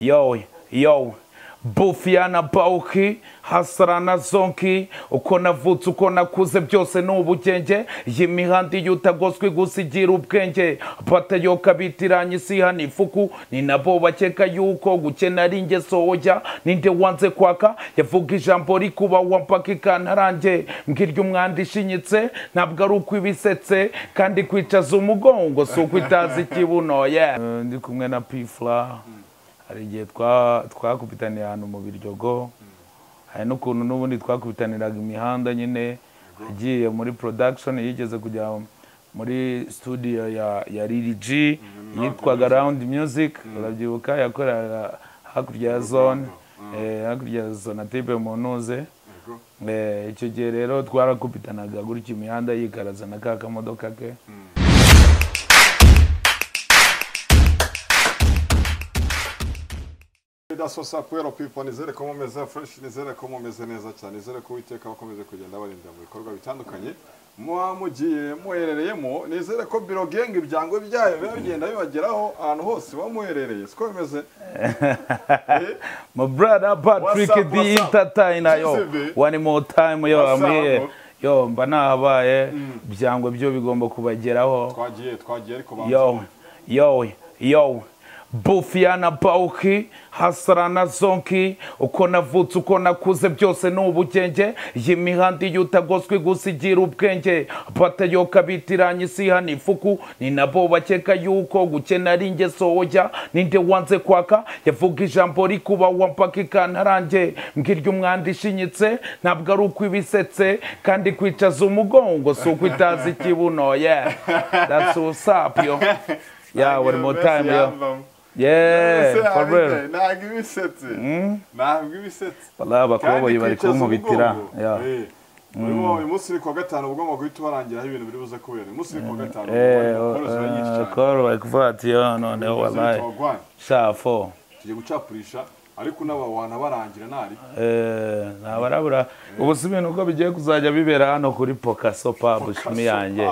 Yo, Bufiana Bauki, Hasarana Zonki, uko navutse uko nakuze byose n'ubugenge, y'imihandi yutagoswe gusigira ubwenge, batayoka bitiranye isi hano ifuku, ni nabo bakeka yuko gukena ari ingeso oya, ninde wanze kwaka, yavuga ijambo rikuba wampaka ikantarange, mbwirya umwanda ishinyitse, ntabwo ari uko ibisetse, kandi kwicaza umugongo, si uko itazi ikibuno, ndi kumwe na Pfla. Hari igihe twakubitaniye ahantu mu Biryogo, hari n'ukuntu n'ubundi twakubitaniraga imihanda nyine, agiye muri production yigeze kujya muri studio ya Lil yitwaga Round Music, urabyibuka yakoraga hakurya ya zone, hakurya ya Sonatube mu Ntuze. Icyo gihe rero twarakubitanaga gutya imihanda yikaraza na ka kamodoka ke. Dasosa kwero people nizere ko mumeze fresh, nizere ko mumeze neza cyane, nizere ko witeka bakomeze kugenda barinda mu bikorwa bitandukanye mugiye muherereyemo, nizere ko biro genga ibyango byayo bigenda bibageraho ahantu hose bamuherereye, siko bimeze. My brother Patrick the entertainer, yo one more time, yo I'm here, yo mba nahabaye ibyango byo bigomba kubageraho, twagiye ariko yo Bufiana Bauki, Hasarana Zonki, uko navutse uko nakuze byose n'ubugenge, y'imihandi yutagoswe gusigira ubwenge, batayoka bitiranye isi hano ifuku, ni nabo bakeka yuko gukena ari ingeso oya, ninde wanze kwaka, yavuga ijambo rikuba wampaka ikantarange, mbwirya umwanda ishinyitse, ntabwo ari uko ibisetse, kandi kwicaza umugongo, si uko itazi ikibuno, that's what's up, yo. One more time, yo. For real. Ntabwo ibisetse. Wallahi abakoboyi bari kunkubitira. Uyu munsi ni kwa gatanu ubwo guhita barangiraho ibintu biri buze kubera. Uyu munsi ni kwa gatanu. Koro bakuvati yo noneho wallahi. Shafo. Tugiye gucapurisha ariko n'abawana barangira nari. Nabarabura ubusi ibintu uko bigiye kuzajya bibera hano kuri Pokaso Pub shimi yanjye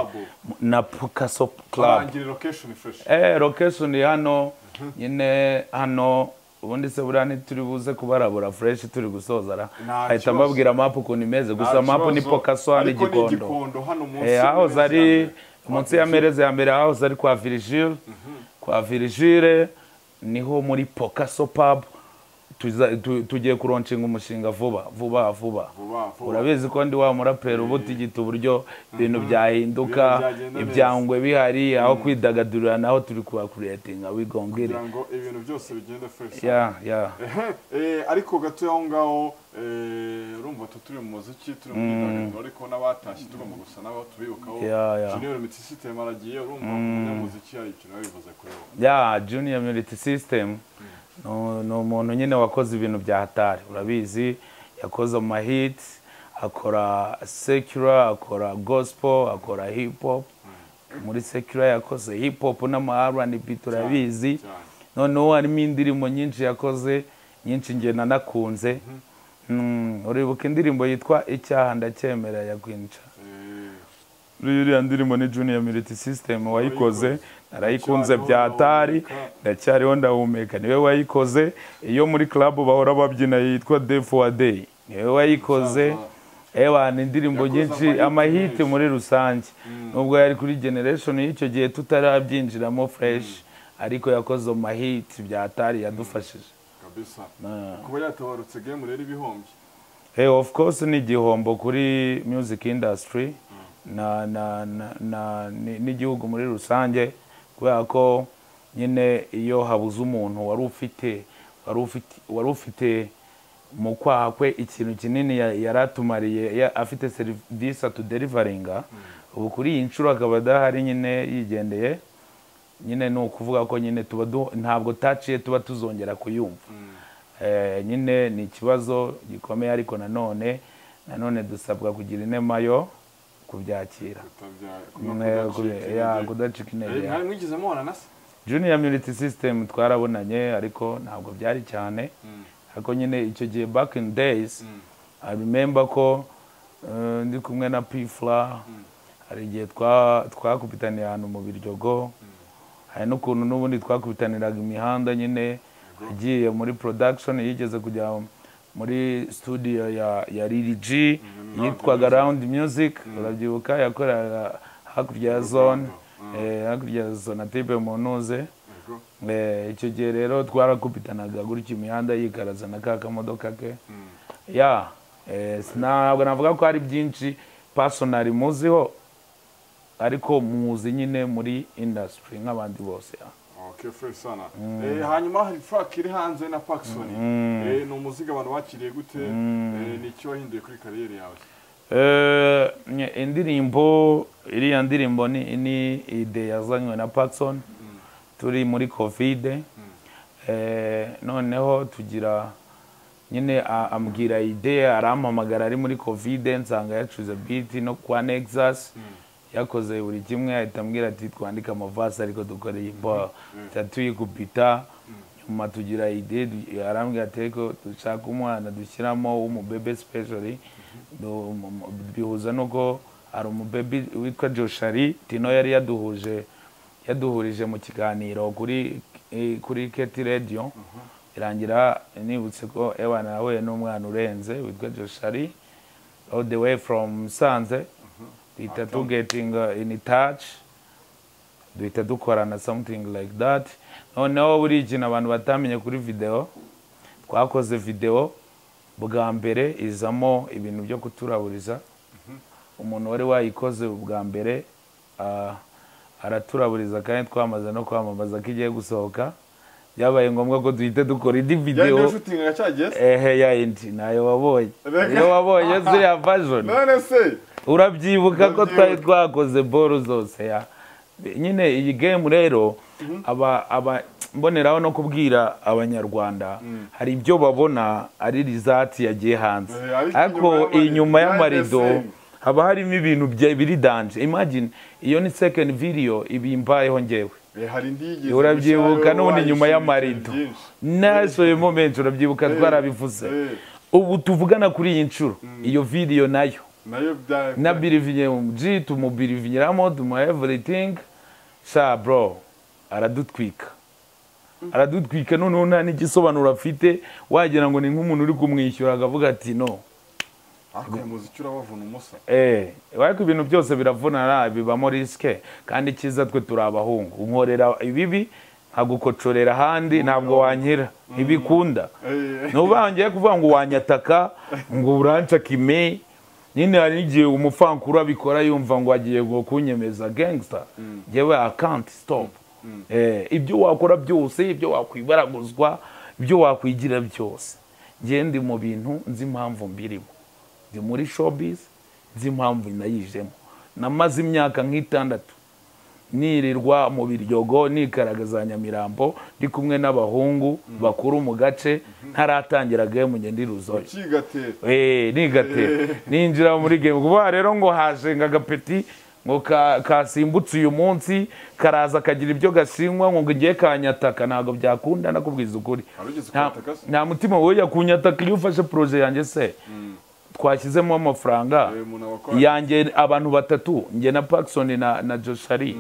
na Pokaso Club. Barangira location fresh. Location hano nyine hano ubundi se burani turi buze kubarabura fresh turi gusozara, ahita mbabwira map ukuntu imeze, gusa map ni Pokaso hano igikondo hano munsi aho zari munsi ya mereze ya mbere, aho zari kwa Virgile niho muri Pokaso Pub tugiye kuroncinga umushinga vuba. Urabizi ko ndi wa muraperi ubutigita uburyo ibintu byahinduka, ibyangwe bihari, aho kwidagadurira naho turi kuba creating wigongere ngo ibintu byose bigende fresh. Ariko gato yaho ngaho urumva turi mu muziki, turi mu myidagaduro, ariko n'abatashye tugomba gusa nabo tubibukaho. Junior System aragiye, urumva umunyamuziki hari ikintu bivuze kuri yo. Junior System no umuntu nyine wakoze ibintu bya hatari, urabizi yakoze ama hits, akora secular, akora gospel, akora hip hop. Muri secular yakoze hip hop n'ama R&B turabizi, noneho harimo indirimbo nyinshi yakoze, nyinshi nge nanakunze. Uribuka indirimbo yitwa Icyaha Ndacyemera ya Quinca? Iriya ndirimbo ni Junior System wayikoze, narayikunze bya hatari, ndacyariho ndahumeka, niwe wayikoze. Iyo muri club bahora babyina yitwa Day for a Day, niwe wayikoze. Ni indirimbo nyinshi amahit muri rusange, nubwo yari kuri generation y'icyo gihe tutarabyinjiramo fresh, ariko yakoze amahit bya hatari yadufashije kabisa. Kuba yatabarutse game rero ibihombye, of course ni igihombo kuri music industry n'igihugu muri rusange, kubera ko nyine iyo habuze umuntu wari ufite mu kwaha kwe ikintu kinini yaratumariye, afite service to deliveringa, ubu kuri iyi nshuro akaba adahari nyine yigendeye, nyine ni ukuvuga ko nyine ntabwo taciye tuba tuzongera kuyumva. Nyine ni ikibazo gikomeye, ariko nanone dusabwa kugira inema yo kubyakira, kudacika intege. Hari mwigize mubona nase Junior System twarabonanye, ariko ntabwo byari cyane, ariko nyine icyo gihe back in days I remember ko ndi kumwe na Pfla, hari igihe twakubitaniye ahantu mu Biryogo, hari n'ukuntu n'ubundi twakubitaniraga imihanda nyine, yagiye muri production yigeze kujya muri studio ya Lil G yitwaga Round Music urabyibuka yakoraga hakurya ya zone hakurya ya zone atipe munuze icyo gihe rero twarakupitanaga gutya imihanda yikaraza na ka kamodoka ke ya ntabwo navuga ko hari byinshi personally muziho ariko muzi nyine muri industry nk'abandi bose ya okay fresh sana hanyuma hari track iri hanze na Paxson ni umuziki abantu bakiriye gute ni cyo wahinduye kuri kariyeri yawe indirimbo iriya ndirimbo ni ide yazanywe na Paxson turi muri covid noneho tugira nyine ambwira ide arampamagara ari muri covid nsanga yacuze beat no kwa Nexus yakoze buri kimwe ahita ambwira ati twandika amavasi ariko dukora imbo tuyikupita nyuma tugira ide arambwira ati ko dushaka umwana dushyiramo w'umubebe specially bihuza nuko ari umubebe witwa Joshari Tino yari yaduhurije mu kiganiro kuri Keti Radio irangira nibutse ko ewana nawe n'umwana urenze witwa Joshari all the way from Sanze duhita tu getting in touch duhita dukorana something like that noneho buri ikintu abantu batamenye kuri video twakoze video bwa mbere izamo ibintu byo kuturaburiza umuntu wari wayikoze bwa mbere araturaburiza kandi twamaze no kwamamaza ko igiye gusohoka byabaye ngombwa ko duhita dukora indi video ya indi nayo wabonye ziriya version none se urabyibuka ko twari twakoze boro zose ya nyine iyi game rero mboneraho no kubwira abanyarwanda hari ibyo babona ari result yagiye hanze ariko inyuma y'amarido haba harimo ibintu biri danger imagine iyo ni second video ibimbayeho ngewe urabyibuka n'ubundi nyuma y'amarido nasoye moment urabyibuka twarabivuze ubu tuvugana kuri iyi nshuro iyo video nayo nabirivinye G tumubirivinyiramo tumu everything sha bro aradutwika noneho nta n'igisobanuro afite wagira ngo ni nk'umuntu uri kumwishyura akavuga ati no muzicura bavuna umusa ariko ibintu byose biravunana bibamo riske kandi cyiza twe turi abahungu unkorera ibibi nkagukocorera ahandi ntabwo wankira ntibikunda nubangiye kuvuga ngo wanyataka ngo uranca kime nyine hari igihe umufankuru abikora yumva ngo agiye kunyemeza gangster yewe I can't stop ibyo wakora byose ibyo wakwibaraguzwa ibyo wakwigira byose ngende mu bintu nzi impamvu mbirimo ndi muri showbiz nzi impamvu nayijemo namaze imyaka nk'itandatu nirirwa mu biryogo nikaragaza Nyamirambo ndi kumwe n'abahungu bakuru mu gace ntaratangira game ngende ruzoye nigatera ninjira muri game kuba rero ngo haje ngagapeti ngo kasimbutse uyu munsi karaza kagira ibyo gasinywa ngo ngiye kanyataka ntago byakunda nakubwiza ukuri nta mutima wowe yakunyataka iyo ufashe projet yanjye se twashyizemo amafaranga yanjye abantu batatu nge na Paxson na Joshari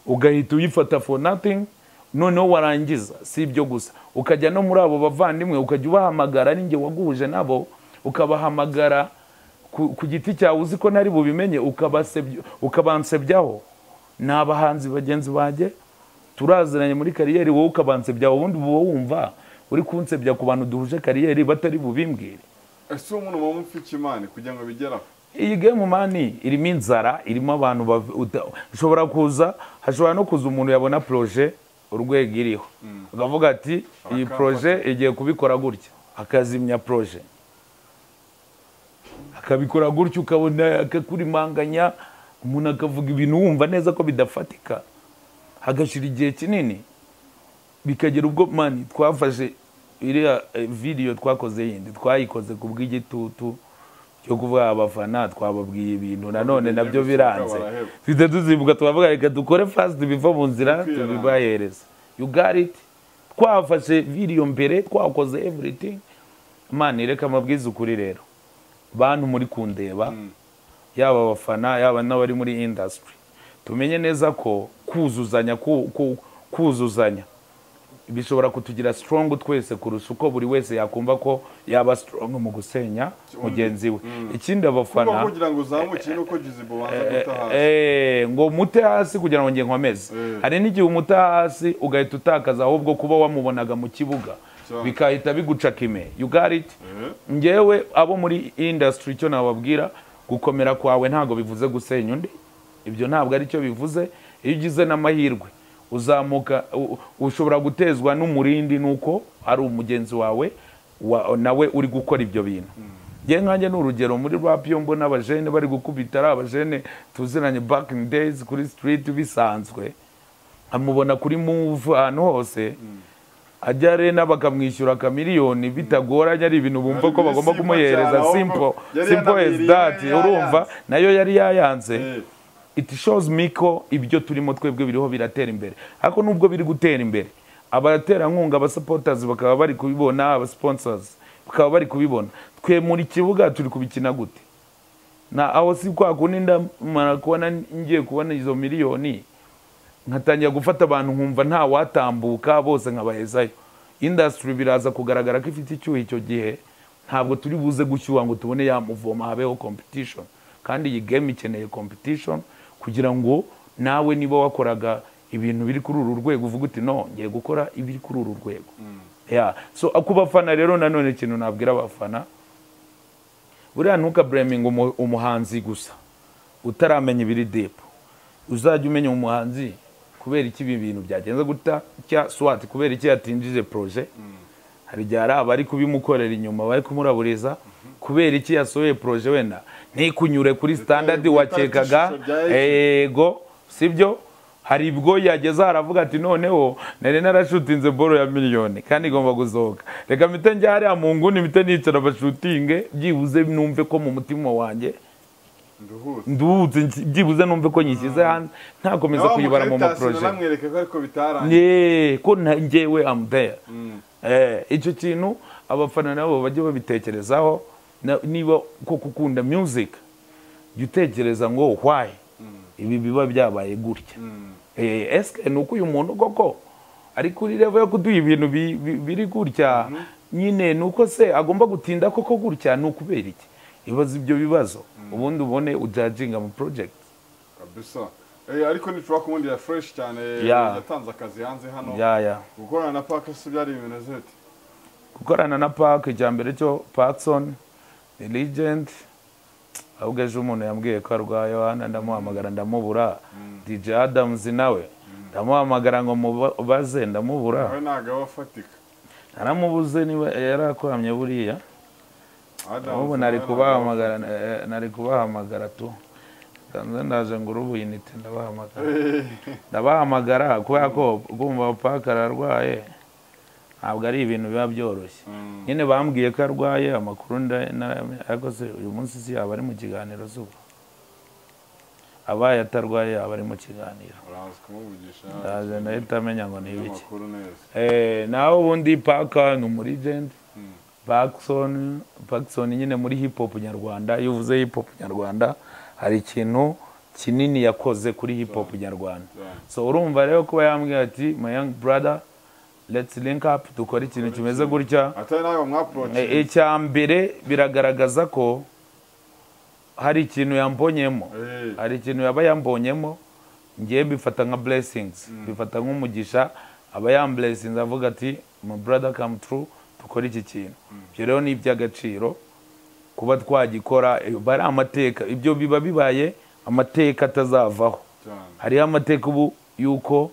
ugahita uyifata for nothing noneho warangiza si ibyo gusa ukajya no muri abo bavandimwe ukajya ubahamagara ninjye waguhuje nabo ukabahamagara ku giti cyawe uzi ko nari bubimenye ukabansebyaho n'abahanzi bagenzi bajye turaziranye muri kariyeri wowe ukabansebyaho ubundi uba wumva uri kunsebya ku bantu duhuje kariyeri batari bubimbwire ese umuntu wamufite imana kugira ngo bigeraho iyi game mani irimo inzara irimo abantu ushobora kuza hashobora no kuza umuntu yabona projet urwego iriho akavuga ati iyi projet igiye kubikora gutya akazimya projet akabikora gutya ukabona akakurimanganya umuntu akavuga ibintu wumva neza ko bidafatika hagashira igihe kinini bikagera ubwo mani twafashe iriya video twakoze yindi twayikoze ku bw'igitutu cyo kuvuga abafana twababwiye ibintu nanone nabyo biranze twite tuzibuka twavuga reka dukore fast biva mu nzira tubibahereza you got it twafashe video mbere twakoze everything mani reka mabwize ukuri rero bantu muri kundeba yaba abafana yaba n'abari muri industry tumenye neza ko kuzuzanya bishobora kutugira strong twese kurusha uko buri wese yakumva ko yaba strong mu gusenya mugenzi we. Ikindi abafana kugira ngo uzamuke nuko Jizibo wanza gutaha ngo mute hasi kugira ngo nge nkomeze. Hari n'igihe umuta hasi ugahita utakaza ahubwo kuba wamubonaga mu kibuga bikahita biguca kime. You got it? Ngewe abo muri industry cyo nababwira, gukomera kwawe ntago bivuze gusenya undi. Ibyo ntabwo ari cyo bivuze. Iyo ugize n'amahirwe uzamuka, ushobora gutezwa n'umurindi nuko ari umugenzi wawe nawe uri gukora ibyo bintu. Nge nkanjye n'urugero muri rap yo mbona abajene bari gukubita, ari abajene tuziranye back in days kuri street bisanzwe, amubona kuri move ahantu hose, ajyare n'abakamwishyura kamiliyoni bitagoranye, ari ibintu bumva ko bagomba kumuhereza simple as that. Urumva nayo yari yayanze. It shows me ko ibyo turimo twebwe biriho biratera imbere. Ariko nubwo biri gutera imbere, abatera nkunga, aba supporters bakaba bari kubibona, aba sponsors bakaba bari kubibona, twe muri kibuga turi kubikina gute? Na aho si kwa kundi ndamara kubona ngiye kubona izo miliyoni, nkatangira gufata abantu nkumva nta watambuka, bose nkabahezayo. Industry biraza kugaragara ko ifite icyuho icyo gihe, ntabwo turi buze gushyuha ngo tubone yamuvoma habeho competition. Kandi iyi game ikeneye competition kugira ngo nawe niba wakoraga ibintu biri kuri uru rwego uvuga uti no, ngiye gukora ibiri kuri uru rwego. So akubafana rero nanone ikintu nabwira abafana, buriya ntuka blaming umuhanzi gusa utaramenya ibiri deep. Uzajya umenya umuhanzi kubera iki ibi bintu byagenze guta cya swat, kubera iki yatinjije projet. Hari gihe abari kubimukorera inyuma bari kumuraburiza, kubera iki yasohoye projet wenda ntikunyure kuri standard wakekaga ego sibyo. Hari bwo yageze aravuga ati noneho nari narashutinze boro ya miliyoni kandi igomba gusohoka, reka mpite njya hariya mu nguni mpite nicara bashutinge, byibuze numve ko mu mutima wanjye nduhutse, byibuze numve ko nyishyize hanze, ntakomeza kuyibara mu maproje ko njyewe am there. Icyo kintu abafana nabo bajye babitekerezaho. Niba ko kukunda music, utekereza ngo why ibi biba byabaye gutya. Eske nuko uyu muntu koko ari kuri level yo kuduha ibintu biri gutya, nyine nuko se agomba gutinda koko gutya, nukubera iki? Ibaza ibyo bibazo ubundi ubone ujudginga mu project kabisa. Ariko nitwa kumundi ya fresh cyane, yatanze akazi hanze hano. Gukorana na Park se byari ibintu zete? Gukorana na Park cyambere cyo Parkson the Legend, ahubwo ejo umuntu yambwiye ko arwaye, hano ndamuhamagara ndamubura. DJ Adams nawe ndamuhamagara ngo mubaze ndamubura. Nawe ntago wafatika. Naramubuze niba yarakwamye buriya. Ubu nari kubahamagara tu. Kanze ndaje ngo urubuyinite ndabahamagara kubera ko gumva Park ararwaye. Ntabwo ari ibintu biba byoroshye. Nyine bambwiye ko arwaye, amakuru ariko se uyu munsi si yaba ari mu kiganiro zuba, abaye atarwaye yaba ari mu kiganiro. Ndaje ndahita amenya ngo ni ibiki. Naho ubundi Park ni muri Legend. Parkson nyine muri hip hop nyarwanda. Iyo uvuze hip hop nyarwanda hari ikintu kinini yakoze kuri hip hop nyarwanda. So urumva rero kuba yambwiye ati my young brother, let's link up dukora ikintu kimeze gutya. Atari nayo mwapproach. Icyambere biragaragaza ko hari ikintu yambonyemo, hari ikintu yaba yambonyemo, ngiye bifata nka blessings, bifata nk'umugisha. Aba yamblessings avuga ati my brother come through, dukora iki kintu. Ibyo rero ni iby'agaciro kuba twagikora. Bari amateka, ibyo biba bibaye amateka atazavaho. Hari amateka ubu yuko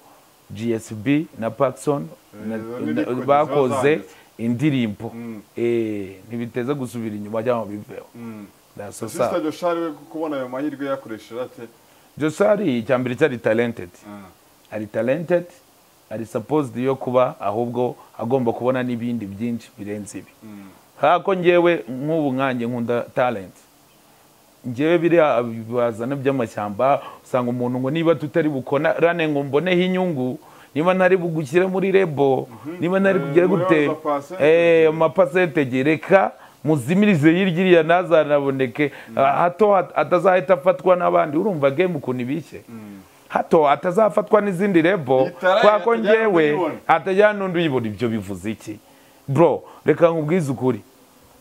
GSB na Parkson bakoze indirimbo, ntibiteze gusubira inyuma cyangwa biveho. Sister Joshari kubona ayo mahirwe yakoresheje ate? Joshari cyambere cyari talented, ari talented, ari supposed yo kuba ahubwo agomba kubona n'ibindi byinshi birenze ibi. Hako ngewe nk'ubu nkanjye nkunda talent, ngewe biriya bazana by'amashyamba, usanga umuntu ngo niba tutari bukona rane ngo mboneho inyungu, niba ntari bugushyire muri rebo, niba ntari kugera gute amapasete gereka muzimirize yirgiriya nazanaboneke hato atazahita afatwa n'abandi. Urumva game ukuntu ibishye. hato atazafatwa n'izindi rebo kwa ko ngewe atajya n'undi uyibona. Ibyo bivuze iki bro? Reka nkubwize ukuri,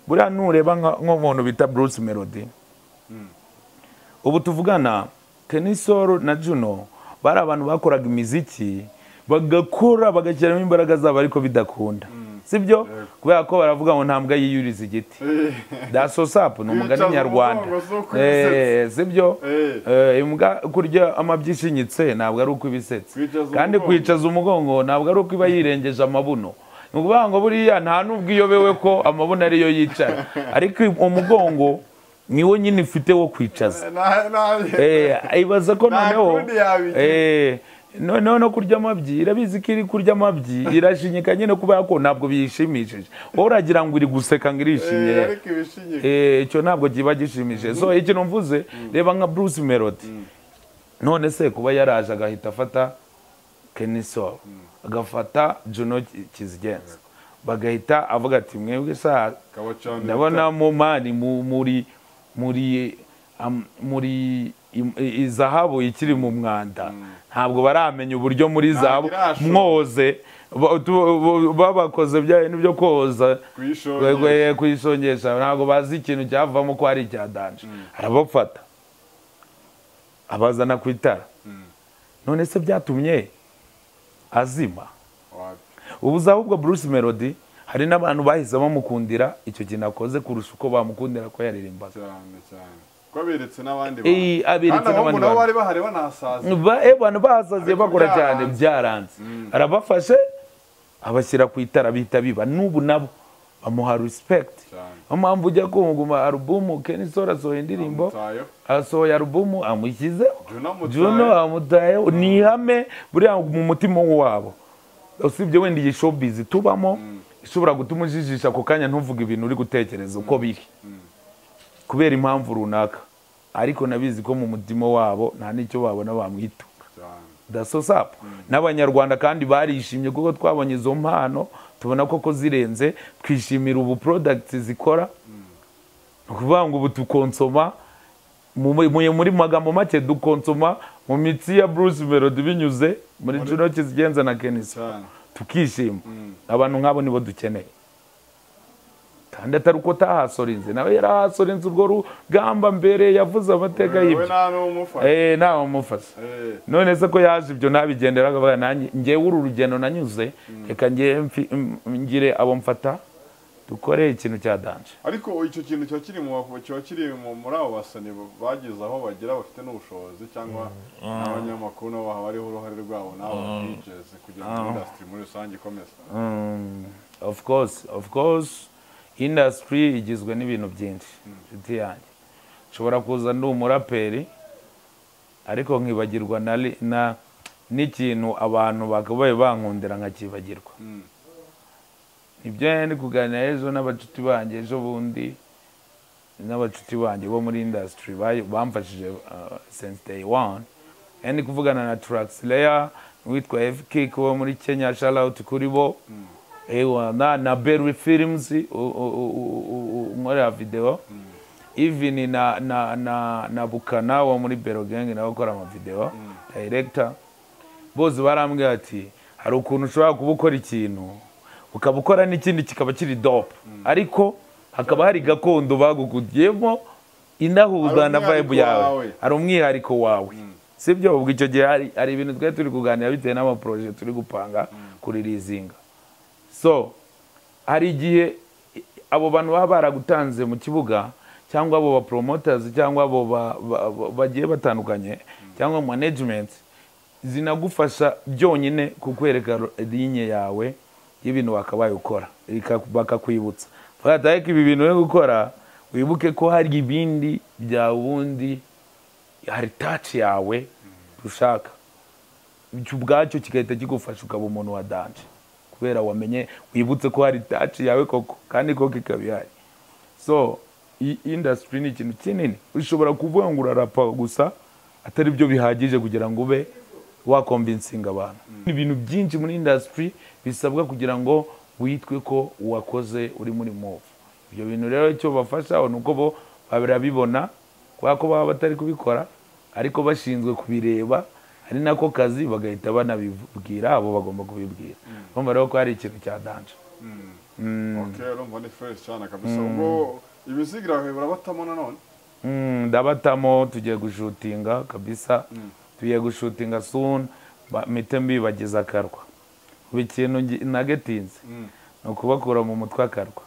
buriya nureba nk'umuntu bita Bruce Melody, ubu tuvugana Kenisoro na Juno bari abantu bakoraga imiziki bagakora bagashyiramo imbaraga zabo ariko bidakunda, sibyo? Kubera ko baravuga ngo ntambwa yiyuriza igiti. Dasosapu n'umugani nyarwanda, sibyo? Imbwa kurya amabyishinyitse ntabwo ari uko ibisetse, kandi kwicaza umugongo ntabwo ari uko iba yirengeje amabuno. Nukuvuga ngo buriya nta nubwo iyobewe ko amabuno ariyo yicara, ariko umugongo niwo nyine ifite wo kwicaza. Ibaza ko noneho no kurya amabyi irabizi ko iri kurya amabyi irashinyika nyine kubera ko ntabwo biyishimishije. Wowe uragira ngo iri guseka ngo irishimye, icyo ntabwo kiba gishimishije. So ikintu mvuze, reba nka Bruce Melody, none se kuba yaraje agahita afata Kenisoro agafata Juno Kizigenza bagahita avuga ati mwebwe sa ndabona mu mani muri izahabu ikiri mu mwanda, ntabwo baramenya uburyo muri zahabu mwoze babakoze byo koza kuyishongesha, ntabwo bazi ikintu cyavamo ko ari icyadanje. Arabafata abazana ku itara, none se byatumye azima? Ubu ahubwo Bruce Melody hari n'abantu bahise bamukundira icyo kintu akoze kurusha uko bamukundira ko yaririmbaga cyane. Kwaberetse n'abandi bantu bari bahari banasaze, abantu basaze bakora cyane, byaranze. Arabafashe abashyira ku itara bihita biba. N'ubu nabo bamuha respect. Mpamvu ujya kumva album Kenisoro asohoye indirimbo, asohoye album amushyize Juno amutayeho, ni ihame buriya mu mutima wabo. Usibye wenda iyi showbiz tubamo ishobora gutuma ujijisha ako kanya ntuvuge ibintu uri gutekereza uko biri kubera impamvu runaka, ariko nabizi ko mu mutima wabo nta n'icyo babona bamwita. Dasosapu n'abanyarwanda kandi barishimye kuko twabonye izo mpano, tubona ko zirenze, twishimira ubu products zikora. Ukuvuga ngo ubu tukonsoma muri magambo make, dukonsoma mu mitsi ya Bruce Melody binyuze muri Juno Kizigenza na Kenisoro, tukishima. Abantu nk'abo nibo dukeneye, kandi atari uko tahasorinze, nawe yarahasorinze urwo rugamba mbere, yavuze amateka y'ibyo ntawe umufasha. None se ko yaje ibyo nabigendera akavuga nanjye ngewe uru rugendo nanyuze, reka ngire abo mfata dukore ikintu cya danje. Ariko icyo kintu cyo kiri muri abo basani bageze aho bagira bafite n'ubushobozi, cyangwa abanyamakuru nabo bariho uruhare rwabo n'abo DJs kugira ngo industry muri rusange ikomeze. Of course industry igizwe n'ibintu byinshi. Nshuti yanjye, nshobora kuza ndi umuraperi ariko nkibagirwa n'ikintu abantu bakabaye bankundira nkakibagirwa. Ibyo ndi kuganira ejo n'abacuti banjye, ejo bundi n'abacuti banjye bo muri industry bamfashije since day one. Ndi kuvugana na Traxler witwa FK wo muri Kenya, shout out kuri bo. Na Berry Films umore video, even na Bukana wo muri Bero Gang nawe ukora ama video director. Bose barambwira ati hari ukuntu ushobora kubukora ikintu ukabukora n'ikindi kikaba kiri dope, ariko hakaba hari gakondo bagukudiyemo inahuza na vibe yawe, ari umwihariko wawe, sibyo? Ubwo icyo gihe hari ibintu twe turi kuganira bitewe n'ama project turi gupanga kuri rizinga. So hari igihe abo bantu baba baragutanze mu kibuga, cyangwa abo ba promoters, cyangwa abo bagiye batandukanye, cyangwa management zinagufasha byonyine kukwereka linye yawe y'ibintu wakabaye ukora, bakakwibutsa fata ko ibi bintu uri gukora wibuke ko hari ibindi bya wundi, hari touch yawe ushaka, icyo ubwacyo kigahita kigufasha ukaba umuntu wa danje kubera wamenye, wibutse ko hari touch yawe koko kandi koko ikabihari. So industry ni ikintu kinini, ushobora kuvuga ngo urarapa gusa atari byo bihagije kugira ngo ube wakonvinsinga abantu. Ibintu byinshi muri industry bisabwa kugira ngo witwe ko wakoze uri muri move. Ibyo bintu rero icyo bafasha nuko bo babirabibona, kwa ko baba batari kubikora ariko bashinzwe kubireba, ari nako kazi bagahita banabibwira abo bagomba kubibwira urumva rero ko hari ikintu cya danje okay urumva ni fresh cyane kabisa ubwo ibizigira barabatamo nanone ndabatamo tugiye gushutinga kabisa tugiye gushutinga soon mite mbibagiza Akarwa ubu ikintu nagetinze ni ukubakura mu mutwe Akarwa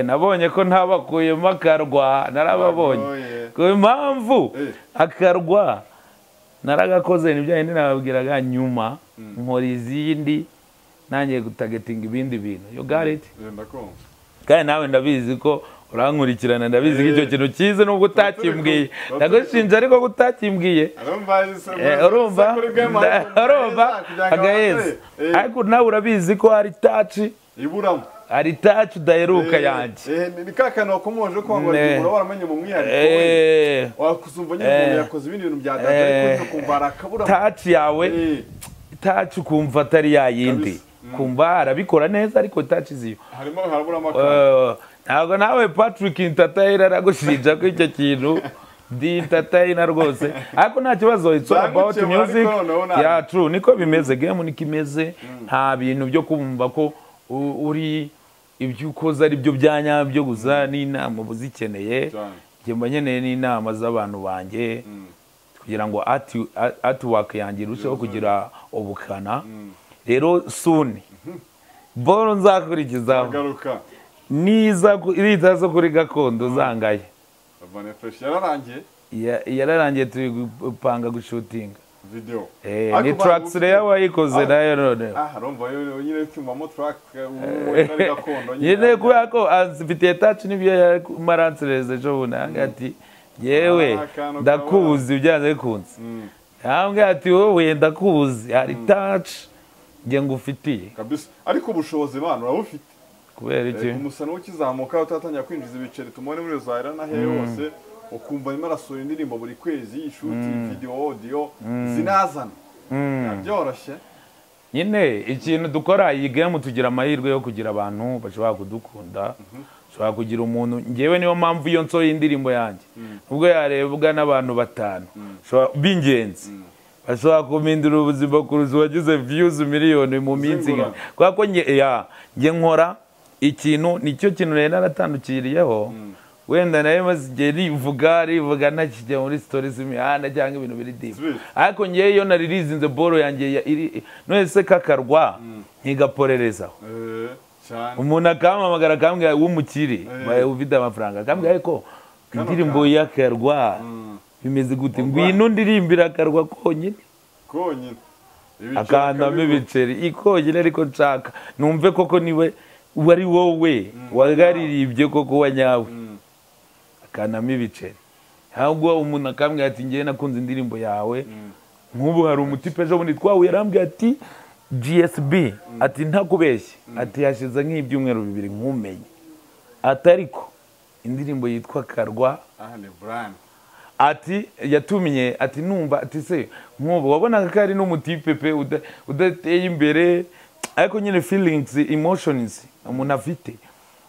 nabonye ko ntabakuyemo Akarwa narababonye ku impamvu Akarwa naragakoze nibyo yindi nababwiraga nyuma nkora izindi nangiye gutagetinga ibindi bintu you got it kandi nawe ndabizi ko urankurikirana ndabizi ko icyo kintu cyize nubwo utakimbwiye ndagushinja ariko utakimbwiye urumva agaheza ariko nawe urabizi ko hari touch iburamo hari touch udaheruka yanjye ni kakana wakomoje ko ngo urabona waramenye mu mwihariko wakuzumva nyine umuntu yakoze ibindi bintu bya data ariko kumva arakabura touch yawe touch ukumva atari yayindi kumva arabikora neza ariko touch ziyo harimo harabura amakara ntabwo nawe Patrick Intatayira aragushinja ko icyo kintu ndi Intatayira rwose ariko nta kibazo it's all about music yeah true niko bimeze game niko imeze nta bintu byo kumva ko uri ibyo ukoze ari byo byanyabyo gusa n'inama buzikeneye nge mba nkeneye n'inama z'abantu banjye kugira ngo artwork yanjye irusheho kugira ubukana rero soon boro nzakurikizaho niza zo kuri gakondo zangaye yararangiye turi gupanga gushutinga video ni tracks rero wayikoze nayo none urumva nyine cyumvamo track muri gakondo nyine kubera ko azifitiye touch n'ibyo yaransereze ejo bunanga ati yewe ndakuzi byanze bikunze yambwiye ati wowe ndakuzi hari touch nge ngufitiye kabisa ariko ubushobozi bana urabufite kubera iki umusana ukizamuka utatangira kwinjiza ibiceri tumone muri Zaira na hehe hose ukumva arimo arasohora indirimbo buri kwezi yishuti video audio zinazana byoroshye nyine ikintu dukora iyi game tugira amahirwe yo kugira abantu bashobora kudukunda bashobora kugira umuntu ngewe niyo mpamvu iyo nsohoye indirimbo yanjye ubwo yarebwa n'abantu batanu b'ingenzi bashobora kumindura ubuzima kuruza wagize views miliyoni mu minsi kubera ko nge nkora ikintu nicyo kintu rero naratandukiriyeho wenda nayo maze rivuga ntakijya muri stories imihanda cyangwa ibintu biri deep ariko ngewe iyo naririzinze boro yanjye none se Kakarwa nkigaporerezaho umuntu akampamagara akambwira w'umukire ufite amafaranga akambwira ariko indirimbo y'Akarwa bimeze gute ngwino ndirimbira Akarwa konyine akandamo ibiceri ikonyine ariko nshaka numve koko niwe wari wowe wagaririmbye koko wanyawe akanamo ibiceri ahubwo umuntu akambwira ati ngewe nakunze indirimbo yawe nk'ubu hari umutipe ejo bundi twahuye arambwira ati GSB ati ntakubeshye ati hashize nk'ibyumweru bibiri nkumenye atariko indirimbo yitwa Akarwa ati yatumye ati numva ati se nk'ubu wabonaga ko ari n'umutipe pe udateye imbere ariko nyine feelings emotions umuntu afite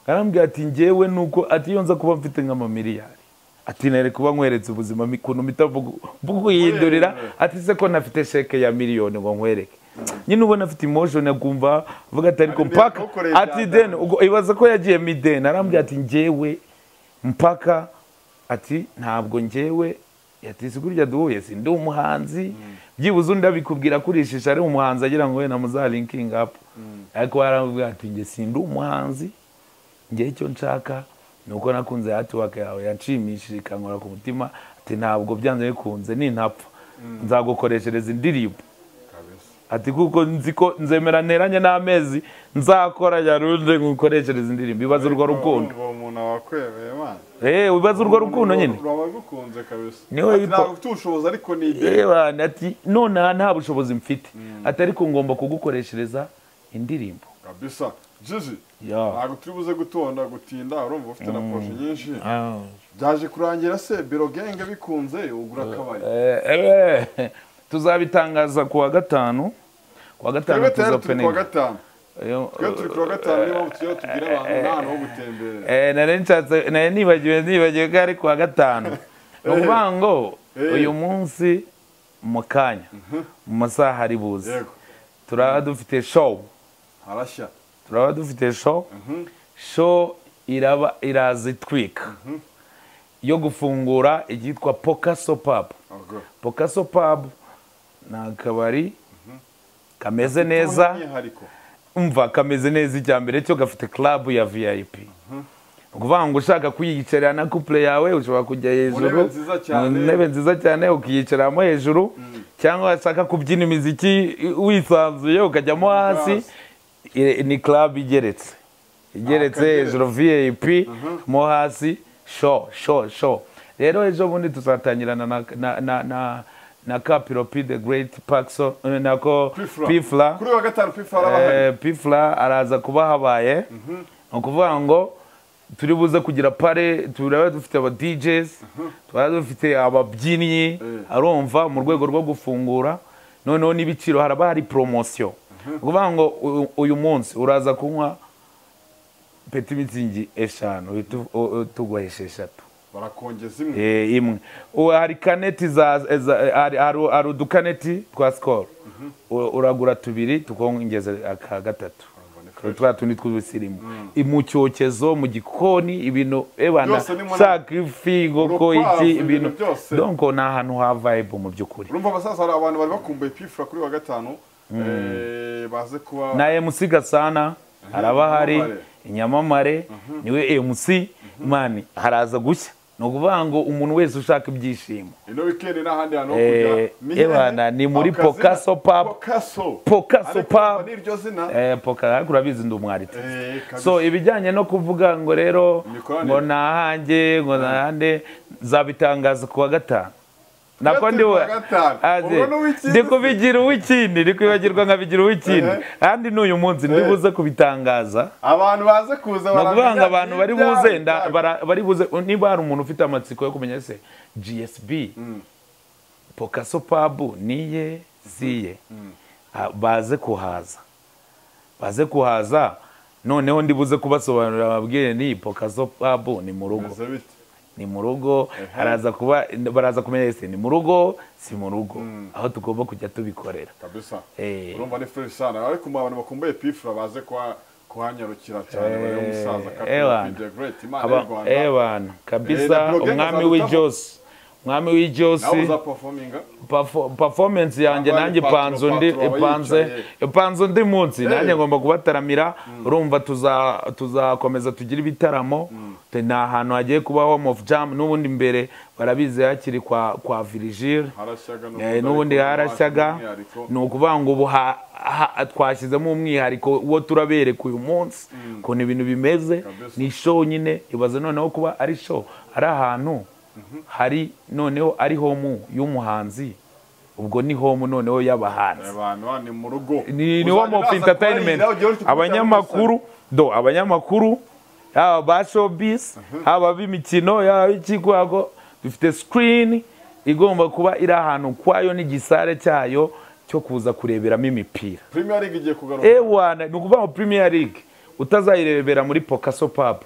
arambwira ati ngewe nuko ati iyo nza kuba mfite nk'amamiliyari ati nere kuba nkweretse ubuzima mikuntu mitavuguhindurira ati se ko nafite sheke ya miliyoni ngo nkwereke nyine ubona afite emotion akumva vuga ati ariko mpaka ati den ibaza ko yagiye midden arambwira ati ngewe mpaka ati ntabwo ngewe yatise kurya duhuye sindi umuhanzi byibuze undi abikubwira kurishisha ari umuhanzi agira ngo wenda muzalinking up ariko arambwira ati nge sindi umuhanzi nge icyo nshaka nuko nakunze artwork yawe yanshimishije ikankora ku mutima ati ntabwo byanze bikunze nintapfa nzagukoreshereza indirimbo ati kuko nzi ko nzemera nteranye n'amezi nzakora yarunde ngukoreshereza indirimbo ibaza urwo rukundo umuntu wakwemeye man ibaza urwo rukundo nyine urabagukunze kabisa niwe ntabwo ufite ubushobozi ariko ni ide ati none nta bushobozi mfite ati ariko ngomba kugukoreshereza indirimbo kabisa Jiji ntabwo turi buze gutinda urumva ufite na projet nyinshi byaje kurangira se biro genge bikunze ugura akabari tuzabitangaza kuwa gatanu tuzopeninga turi kuwa gatanu niba tugiye tubwira abantu n'ahantu ho gutembera nari nibagiwe ko ari kuwa gatanu ukuvuga ngo uyu munsi mu kanya mu masaha ari buze Yego. turaba dufite show Harashya. turaba dufite show iraza itwika yo gufungura icyitwa Pokaso Pub. Pokaso Pub ni akabari kameze neza, umva kameze neza. Icyambere cyo gafite club ya VIP, ukuvuga ngo ushaka kuyiyicarira na couple yawe ushobora kujya hejuru intebe nziza cyane ukiyicaramo hejuru, cyangwa ushaka kubyina imiziki wisanzuye ukajyamo hasi. Ni club igeretse hejuru VIP, mo hasi show. Rero ejo bundi tuzatangirana na Kapiropi the Great Paxo nako Pfla. Kuri wa gatanu Pfla Pfla araza kuba habaye. Ukuvuga ngo turi buze kugira pare, turaba dufite aba DJs, turaba dufite ababyinnyi, arumva mu rwego rwo gufungura. Noneho n'ibiciro haraba hari promotion. Ukuvuga ngo uyu munsi uraza kunywa peti mitsingi 5 tugwahesha 3 barakongeza imwe. Hari kaneti hari udukaneti twa Skol, uragura 2 tukongeza aka 3 twa tundi tw'ubusirimu. Mu cyokezo, mu gikoni, ibintu ebana shaka ifigo ko iki ibintu, donc ni ahantu ha vibe mu by'ukuri. Urumva basasa hari abantu bari bakumbuye Pfla kuri wa gatanu baze kuba na MC Gasana araba hari inyamamare niwe MC mani haraza gushya. No kuvuga ngo umuntu wese ushaka ibyishimo ino weekend n'ahandi hano kujya ebana ni muri Pokaso Pub. Pokaso Pub niryo zina Poka kurabizi ndi umwarite. So ibijyanye no kuvuga ngo rero ngo nahange ngo nahande zabitangaza kuwa gatanu. Nako ndiwe ndiko bigira uwikindi ndikwibagirwa nkabigira uwikindi kandi n'uyu munsi ndibuze kubitangaza abantu baze kuza baranga abantu bari buze niba hari umuntu ufite amatsiko yo kumenya se GSB Pokaso Pub niye ziye baze kuhaza noneho ndibuze kubasobanurira ababwire ni Pokaso Pub ni mu rugo baraza kumenya ese ni mu rugo si mu rugo aho tugomba kujya tubikorera kabisa. Urumva ni fresh sana, ariko abantu bakumbuye Pfla baze kuhanyarukira cyane bari umusaza Kapiropi the Great Imana y'u Rwanda kabisa. Umwami w'ijose performance yanjye nanjye panzo ndi munsi nanjye ngomba kubataramira. Urumva tuzakomeza tugira ibitaramo, na ahantu hagiye kuba home of jam. N'ubundi mbere barabize hakiri kwa Virgile n'ubundi harashyaga. Ni ukuvuga ngo ubu twashyizemo umwihariko wo turabereka uyu munsi ukuntu ibintu bimeze. Ni show nyine, ibaze noneho kuba ari show ari ahantu hari noneho ari home y'umuhanzi, ubwo ni home noneho y'abahanzi, ni mu rugo, ni home of entertainment. Abanyamakuru aba ba showbiz aba b'imikino y'ikigwago dufite screen igomba kuba iri ahantu kwayo n'igisare cyayo cyo kuza kureberamo imipira. Premier League igiye kugaruka ni ukuvuga Premier League utazayirebera muri Pokaso Pub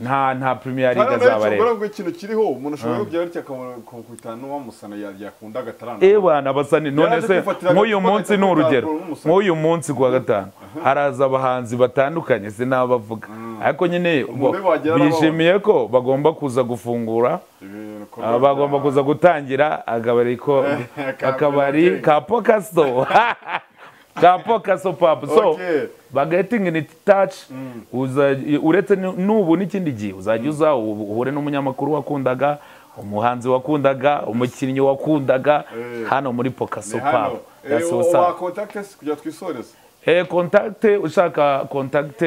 nta Premier League azabareba. Ngo ikintu kiriho umuntu ashobora kujya ariko akakwitana n'uwamusana yakunda gatarana abasani. None se nk'uyu munsi ni urugero, nk'uyu munsi kuwa gatanu haraza abahanzi batandukanye sinabavuga, ariko nyine bishimiye ko bagomba kuza gufungura, bagomba kuza gutangira akabari ka Pokaso Pokaso Pub. So getting in touch uretse n'ubu n'ikindi gihe uzajya uhure n'umunyamakuru wakundaga, umuhanzi wakundaga, umukinnyi wakundaga hano muri Pokaso Pub. Contact ushaka contact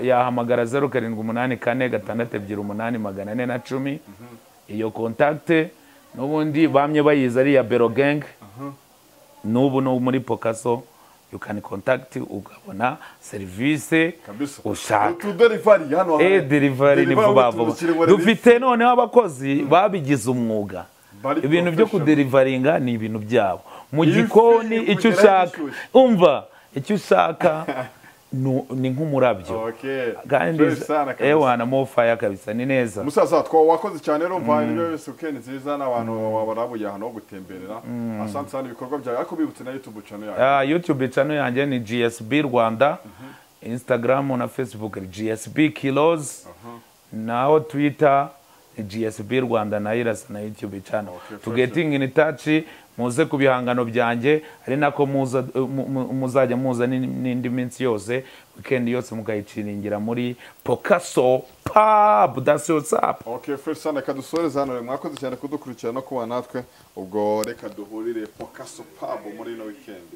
yahamagara 0784628810. Iyo contact n'ubundi bamye bayiza ari ya Bero Gang. N'ubu no muri Pokaso you can contact ukabona service ushaka. Delivery ni vuba. Dufite noneho abakozi babigize umwuga. Ibintu byo kudelivaringa ni ibintu byabo. Mu gikoni icyo ushaka umva icyo ushaka ni nk'umurabyo. Okay. Kandi ewa na mofaya kabisa ni neza. Musaza wakoze cyane rero mva ibyo byose weekend nziza n'abantu barabuye hano gutemberera. Asante cyane ibikorwa byawe ariko bibutse na YouTube channel yawe. YouTube channel yanjye ni GSB Rwanda. Instagram na Facebook ni GSB Kilos. Naho Twitter ni GSB Rwanda na irasa na YouTube channel. To getting in touch muze ku bihangano byanjye ari nako muzajya muza n'indi minsi yose weekend yose mukayicingira muri Pokaso Pub. That's what's up. Okay, first sana kadusoreza hano mwakoze cyane kudukurikira no kuba natwe ubwo reka duhurire Pokaso Pub muri no weekend.